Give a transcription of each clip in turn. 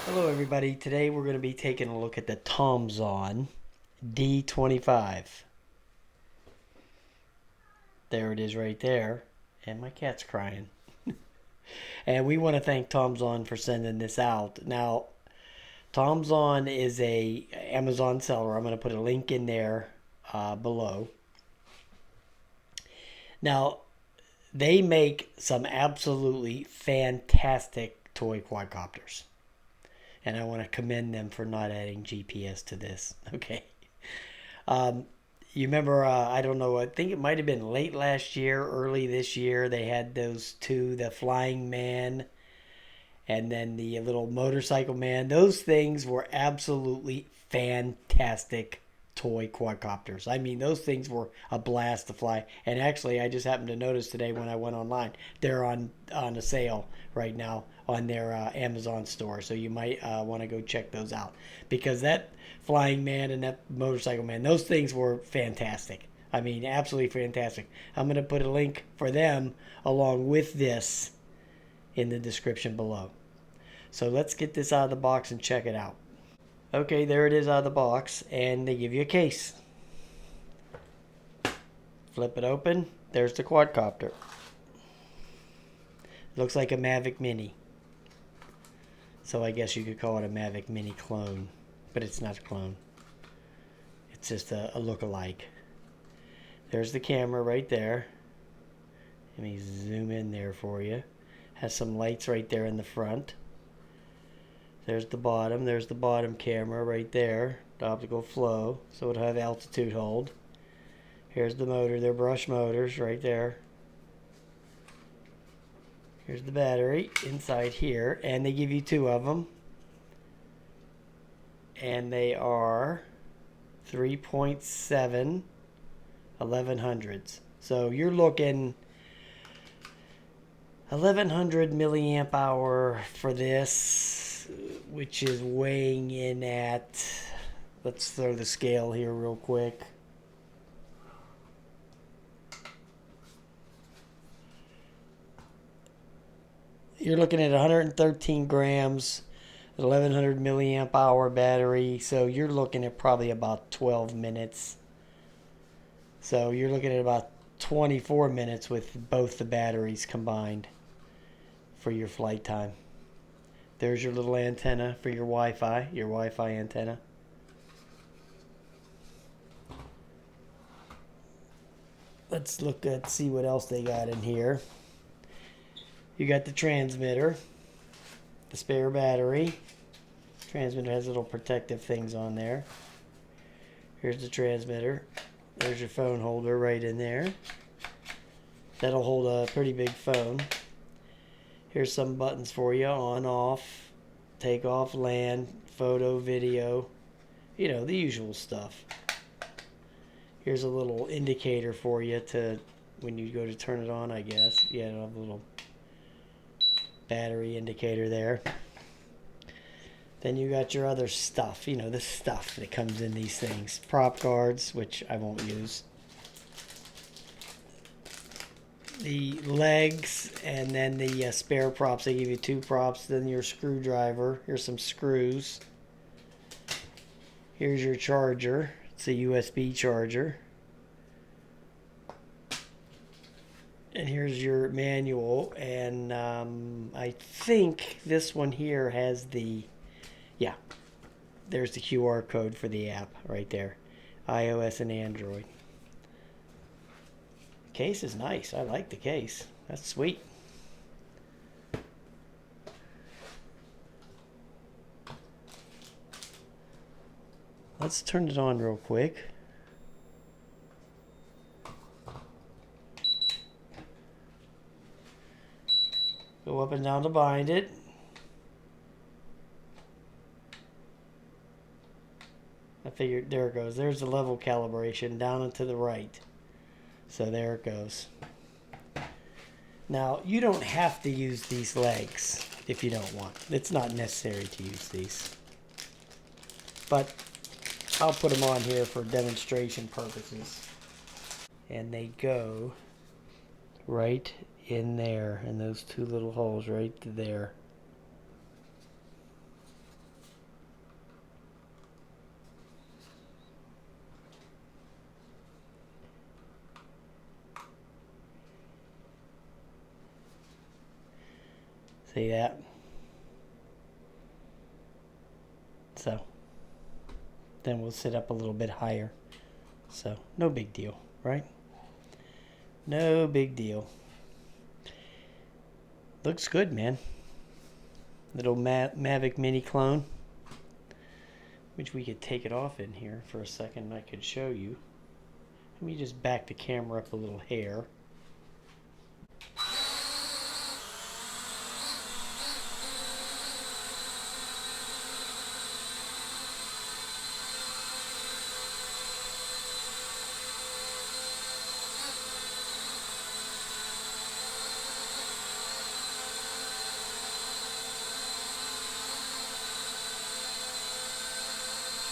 Hello everybody, today we're going to be taking a look at the Tomzon D25. There it is right there, and my cat's crying. And we want to thank Tomzon for sending this out. Now, Tomzon is a Amazon seller. I'm going to put a link in there below. Now, they make some absolutely fantastic toy quadcopters. And I want to commend them for not adding GPS to this. Okay. Um, you remember, I don't know, I think it might have been late last year, early this year, they had those two, the Flying Man and then the little motorcycle man. Those things were absolutely fantastic toy quadcopters. I mean, those things were a blast to fly. And actually, I just happened to notice today when I went online, they're on a sale right now on their Amazon store. So you might want to go check those out because that Flying Man and that Motorcycle Man, those things were fantastic. I mean, absolutely fantastic. I'm going to put a link for them along with this in the description below. So let's get this out of the box and check it out. Okay, there it is out of the box, and they give you a case. Flip it open. There's the quadcopter. It looks like a Mavic Mini. So I guess you could call it a Mavic Mini clone, but it's not a clone. It's just a look-alike. There's the camera right there. Let me zoom in there for you. Has some lights right there in the front. There's the bottom. There's the bottom camera right there. The optical flow. So it'll have altitude hold. Here's the motor. They're brush motors right there. Here's the battery inside here. And they give you two of them. And they are 3.7 1100s. So you're looking 1100 milliamp hour for this, which is weighing in at, let's throw the scale here real quick. You're looking at 113 grams, 1100 milliamp hour battery. So you're looking at probably about 12 minutes. So you're looking at about 24 minutes with both the batteries combined for your flight time. There's your little antenna for your Wi-Fi antenna. Let's look at see what else they got in here. You got the transmitter, the spare battery. Transmitter has little protective things on there. Here's the transmitter. There's your phone holder right in there. That'll hold a pretty big phone. Here's some buttons for you: on, off, take off, land, photo, video. You know, the usual stuff. Here's a little indicator for you to when you go to turn it on, I guess. Yeah, it'll have a little battery indicator there. Then you got your other stuff, you know, the stuff that comes in these things. Prop guards, which I won't use. The legs, and then the spare props. They give you two props, then your screwdriver. Here's some screws. Here's your charger. It's a USB charger. And here's your manual. And I think this one here has the, yeah, there's the QR code for the app right there. iOS and Android. Case is nice. I like the case. That's sweet. Let's turn it on real quick. Go up and down to bind it. I figured, there it goes. There's the level calibration down and to the right. So there it goes. Now, you don't have to use these legs if you don't want. It's not necessary to use these. But I'll put them on here for demonstration purposes. And they go right in there, in those two little holes right there. See that? So then we'll sit up a little bit higher. So no big deal, right? No big deal. Looks good, man. Little Mavic Mini clone. Which we could take it off in here for a second and I could show you. Let me just back the camera up a little hair.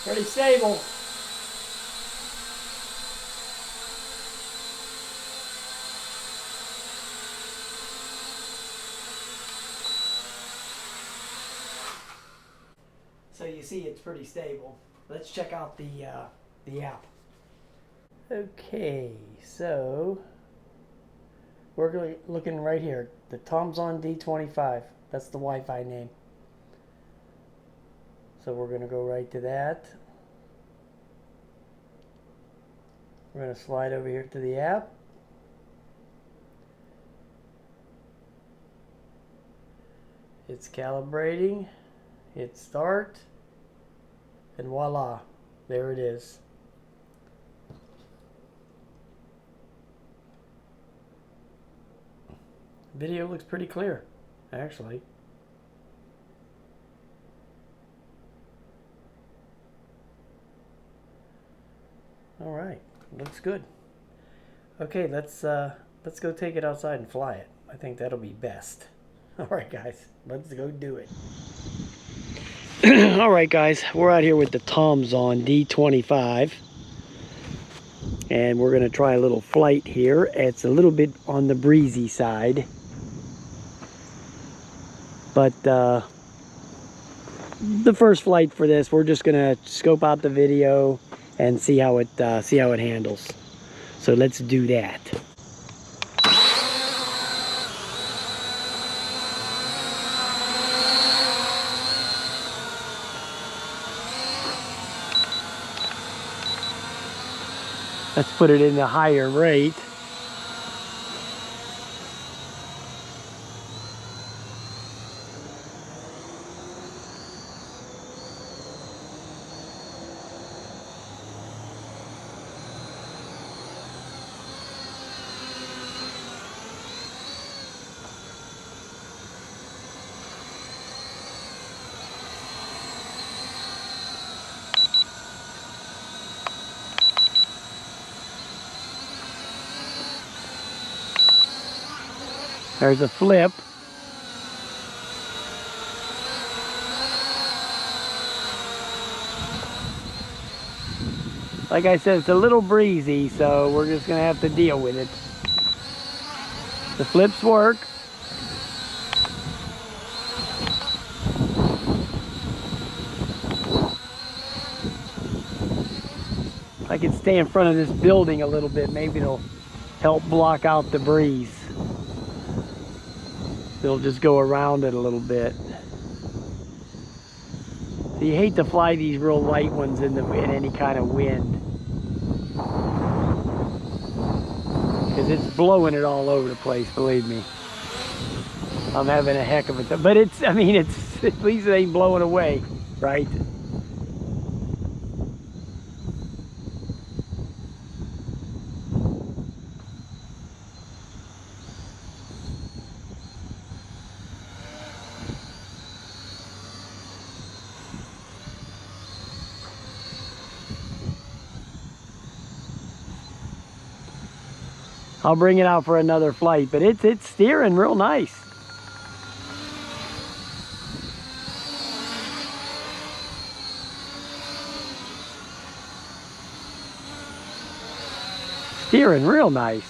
Pretty stable. So you see it's pretty stable. Let's check out the app. Okay, so we're looking right here. The Tomzon D25. That's the Wi-Fi name. So we're going to go right to that. We're going to slide over here to the app. It's calibrating. Hit start. And voila. There it is. Video looks pretty clear, actually. All right, looks good. Okay, let's go take it outside and fly it. I think that'll be best. All right, guys, let's go do it. All right, guys, we're out here with the Tomzon D25, and we're gonna try a little flight here. It's a little bit on the breezy side, but the first flight for this, we're just gonna scope out the video and see how it handles. So let's do that. Let's put it in the higher rate. There's a flip. Like I said, it's a little breezy, so we're just gonna have to deal with it. The flips work. I can stay in front of this building a little bit. Maybe it'll help block out the breeze. It'll just go around it a little bit. So you hate to fly these real light ones in any kind of wind, because it's blowing it all over the place, believe me. I'm having a heck of a time. But it's, I mean, it's, at least it ain't blowing away, right? I'll bring it out for another flight, but it's steering real nice. Steering real nice.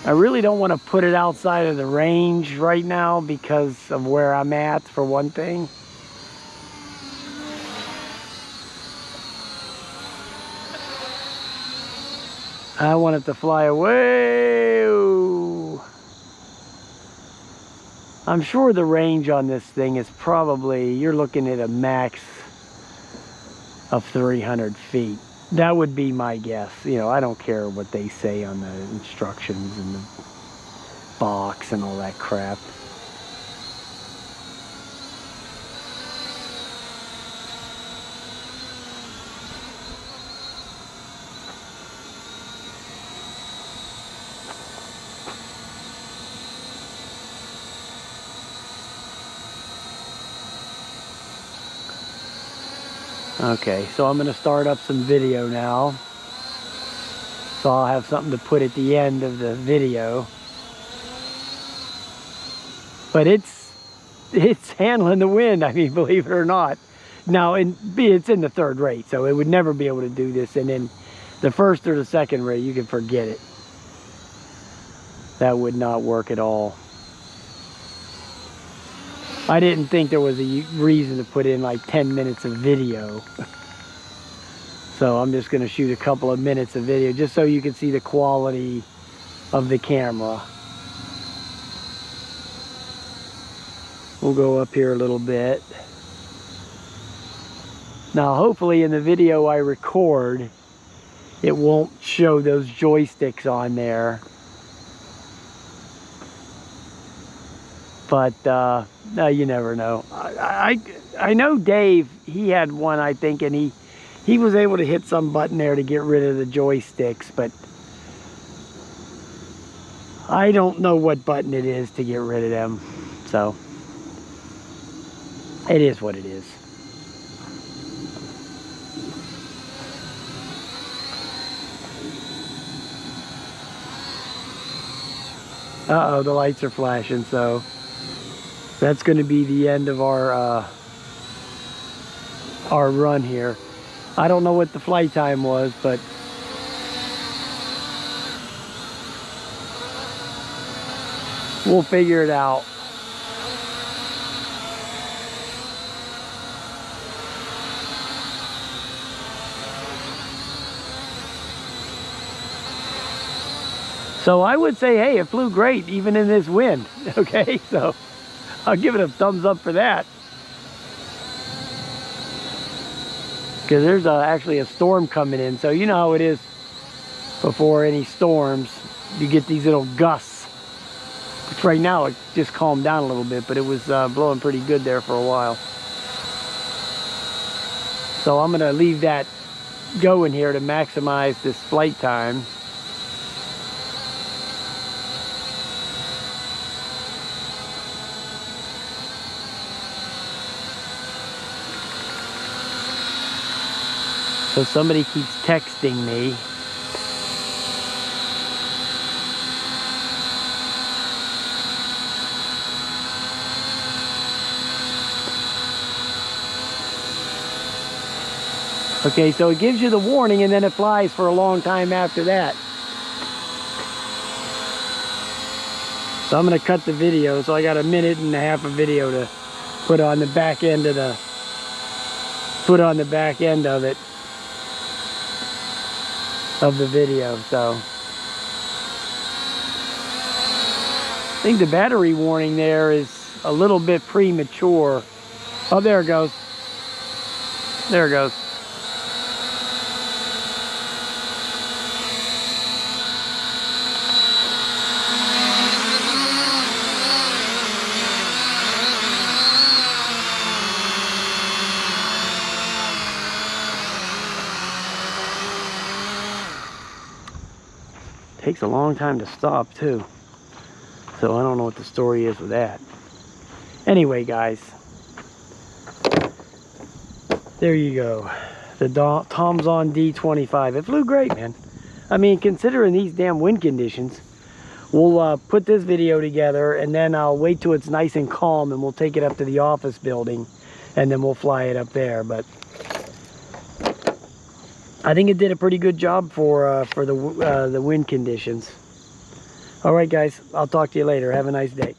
I really don't want to put it outside of the range right now because of where I'm at, for one thing. I want it to fly away. Ooh. I'm sure the range on this thing is probably, you're looking at a max of 300 feet. That would be my guess. You know, I don't care what they say on the instructions and the box and all that crap. Okay, so I'm going to start up some video now. So I'll have something to put at the end of the video. But it's handling the wind, I mean, believe it or not. Now, it's in the third rate, so it would never be able to do this. And in the first or the second rate, you can forget it. That would not work at all. I didn't think there was a reason to put in like 10 minutes of video. So I'm just going to shoot a couple of minutes of video just so you can see the quality of the camera. We'll go up here a little bit. Now hopefully in the video I record, it won't show those joysticks on there. But no, you never know. I know Dave, he had one, I think, and he was able to hit some button there to get rid of the joysticks, but I don't know what button it is to get rid of them. So it is what it is. Uh-oh, the lights are flashing, so that's going to be the end of our run here. I don't know what the flight time was, but we'll figure it out. So I would say, hey, it flew great even in this wind. Okay, so I'll give it a thumbs up for that. Because there's actually a storm coming in. So you know how it is before any storms. You get these little gusts. Which right now it just calmed down a little bit, but it was blowing pretty good there for a while. So I'm going to leave that going here to maximize this flight time. So somebody keeps texting me. Okay, so it gives you the warning and then it flies for a long time after that. So I'm going to cut the video. So I got a minute and a half of video to put on the back end of it. Of the video. So I think the battery warning there is a little bit premature. Oh, there it goes. There it goes. Takes a long time to stop too, so I don't know what the story is with that. Anyway, guys, there you go, the Tomzon D25. It flew great, man. I mean, considering these damn wind conditions, we'll put this video together and then I'll wait till it's nice and calm and we'll take it up to the office building and then we'll fly it up there. But I think it did a pretty good job for the wind conditions. All right, guys. I'll talk to you later. Have a nice day.